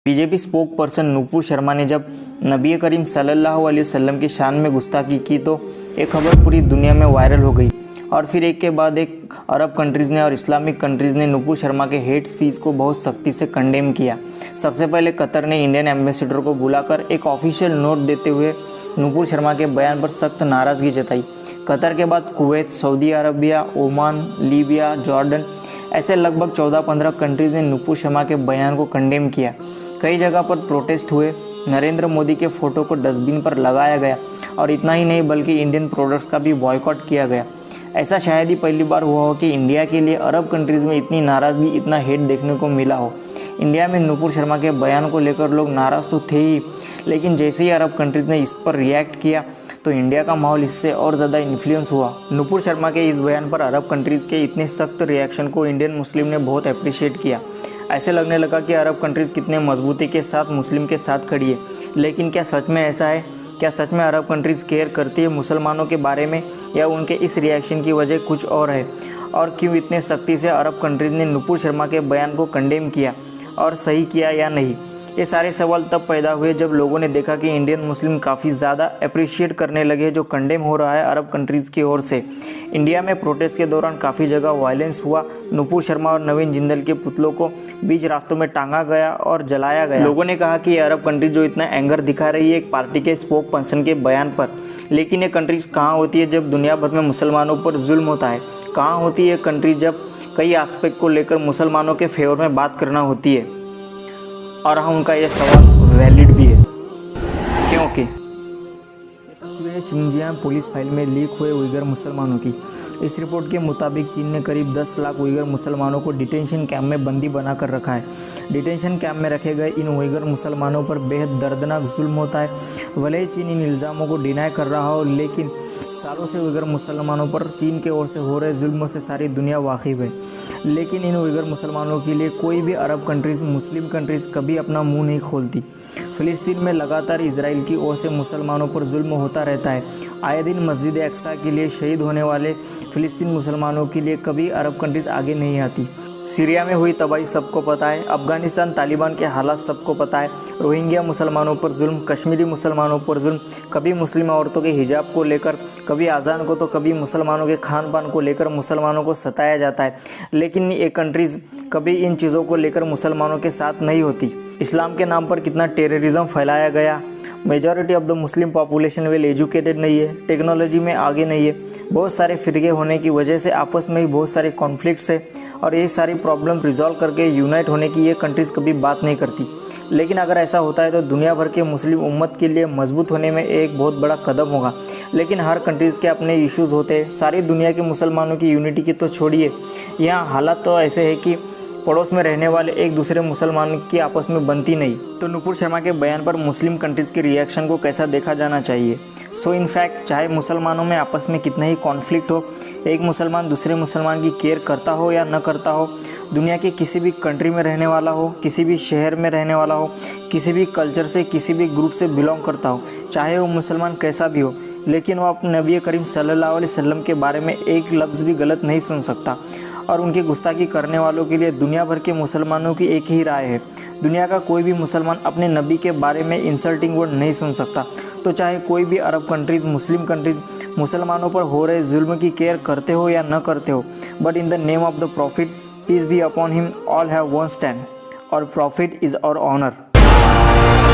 BJP spoke person Nupur Sharma ने जब नबी करीम सल्लल्लाहु अलैहि वसल्लम की शान में गुस्ताखी की तो एक खबर पूरी दुनिया में वायरल हो गई और फिर एक के बाद एक अरब कंट्रीज़ ने और इस्लामिक कंट्रीज़ ने नुपुर शर्मा के हेट स्पीच को बहुत सख्ती से कंडेम किया। सबसे पहले कतर ने इंडियन एम्बेसडर को बुलाकर एक ऑफिशियल नोट देते हुए नुपुर शर्मा के बयान पर सख्त नाराज़गी जताई। कतर के बाद Kuwait, Saudi Arabia, Oman, Libya, Jordan ऐसे लगभग 14-15 कंट्रीज़ ने नुपुर शर्मा के बयान को कंडेम किया। कई जगह पर प्रोटेस्ट हुए, नरेंद्र मोदी के फ़ोटो को डस्टबिन पर लगाया गया और इतना ही नहीं बल्कि इंडियन प्रोडक्ट्स का भी बॉयकॉट किया गया। ऐसा शायद ही पहली बार हुआ हो कि इंडिया के लिए अरब कंट्रीज़ में इतनी नाराज़गी, इतना हेट देखने को मिला हो। इंडिया में नुपुर शर्मा के बयान को लेकर लोग नाराज़ तो थे ही, लेकिन जैसे ही अरब कंट्रीज़ ने इस पर रिएक्ट किया तो इंडिया का माहौल इससे और ज़्यादा इन्फ्लुएंस हुआ। नुपुर शर्मा के इस बयान पर अरब कंट्रीज़ के इतने सख्त रिएक्शन को इंडियन मुस्लिम ने बहुत अप्रिशिएट किया। ऐसे लगने लगा कि अरब कंट्रीज़ कितने मजबूती के साथ मुस्लिम के साथ खड़ी है। लेकिन क्या सच में ऐसा है? क्या सच में अरब कंट्रीज़ केयर करती है मुसलमानों के बारे में, या उनके इस रिएक्शन की वजह कुछ और है? और क्यों इतने सख्ती से अरब कंट्रीज़ ने नुपुर शर्मा के बयान को कंडेम किया और सही किया या नहीं? ये सारे सवाल तब पैदा हुए जब लोगों ने देखा कि इंडियन मुस्लिम काफ़ी ज़्यादा अप्रिशिएट करने लगे जो कंडेम हो रहा है अरब कंट्रीज़ की ओर से। इंडिया में प्रोटेस्ट के दौरान काफ़ी जगह वायलेंस हुआ। नुपुर शर्मा और नवीन जिंदल के पुतलों को बीच रास्तों में टांगा गया और जलाया गया। लोगों ने कहा कि ये अरब कंट्रीज जो इतना एंगर दिखा रही है एक पार्टी के स्पोक पर्सन के बयान पर, लेकिन ये कंट्रीज कहाँ होती है जब दुनिया भर में मुसलमानों पर जुल्म होता है? कहाँ होती है ये कंट्री जब कई एस्पेक्ट को लेकर मुसलमानों के फेवर में बात करना होती है? और हाँ, उनका यह सवाल वैलिड भी है, क्योंकि तस्वीरें शिंजियांग पुलिस फाइल में लीक हुए उइगर मुसलमानों की। इस रिपोर्ट के मुताबिक चीन ने करीब 10 लाख उइगर मुसलमानों को डिटेंशन कैंप में बंदी बनाकर रखा है। डिटेंशन कैंप में रखे गए इन उइगर मुसलमानों पर बेहद दर्दनाक जुल्म होता है। भले ही चीन इन इल्ज़ामों को डिनाई कर रहा हो, लेकिन सालों से उइगर मुसलमानों पर चीन के ओर से हो रहे जुल्मों से सारी दुनिया वाकिफ़ है। लेकिन इन उइगर मुसलमानों के लिए कोई भी अरब कंट्रीज़, मुस्लिम कंट्रीज़ कभी अपना मुँह नहीं खोलती। फ़िलिस्तीन में लगातार इसराइल की ओर से मुसलमानों पर जुल्म होता रहता है। आए दिन मस्जिद अक्सा के लिए शहीद होने वाले फ़िलिस्तीन मुसलमानों के लिए कभी अरब कंट्रीज़ आगे नहीं आती। सीरिया में हुई तबाही सबको पता है। अफगानिस्तान तालिबान के हालात सबको पता है। रोहिंग्या मुसलमानों पर जुल्म, कश्मीरी मुसलमानों पर जुल्म, कभी मुस्लिम औरतों के हिजाब को लेकर, कभी अजान को, तो कभी मुसलमानों के खान पान को लेकर मुसलमानों को सताया जाता है। लेकिन ये कंट्रीज़ कभी इन चीज़ों को लेकर मुसलमानों के साथ नहीं होती। इस्लाम के नाम पर कितना टेररिज्म फैलाया गया। Majority of the Muslim population well educated नहीं है, टेक्नोलॉजी में आगे नहीं है। बहुत सारे फ़िरके होने की वजह से आपस में ही बहुत सारे कॉन्फ्लिक्ट्स है और ये सारी प्रॉब्लम रिजॉल्व करके यूनाइट होने की ये कंट्रीज़ कभी बात नहीं करती। लेकिन अगर ऐसा होता है तो दुनिया भर के मुस्लिम उम्मत के लिए मजबूत होने में एक बहुत बड़ा कदम होगा। लेकिन हर कंट्रीज़ के अपने इश्यूज़ होते हैं। सारी दुनिया के मुसलमानों की यूनिटी की तो छोड़िए, यहाँ हालात तो ऐसे है कि पड़ोस में रहने वाले एक दूसरे मुसलमान की आपस में बनती नहीं। तो नुपुर शर्मा के बयान पर मुस्लिम कंट्रीज़ के रिएक्शन को कैसा देखा जाना चाहिए? सो इनफैक्ट चाहे मुसलमानों में आपस में कितना ही कॉन्फ्लिक्ट हो, एक मुसलमान दूसरे मुसलमान की केयर करता हो या न करता हो, दुनिया के किसी भी कंट्री में रहने वाला हो, किसी भी शहर में रहने वाला हो, किसी भी कल्चर से, किसी भी ग्रुप से बिलोंग करता हो, चाहे वो मुसलमान कैसा भी हो, लेकिन वो अपने नबी करीम सल्लल्लाहु अलैहि वसल्लम के बारे में एक लफ्ज़ भी गलत नहीं सुन सकता। और उनकी गुस्ताखी करने वालों के लिए दुनिया भर के मुसलमानों की एक ही राय है, दुनिया का कोई भी मुसलमान अपने नबी के बारे में इंसल्टिंग वर्ड नहीं सुन सकता। तो चाहे कोई भी अरब कंट्रीज़, मुस्लिम कंट्रीज़ मुसलमानों पर हो रहे जुल्म की केयर करते हो या न करते हो, but in the name of the prophet peace be upon him all have one stand, और प्रॉफिट इज़ आवर ऑनर।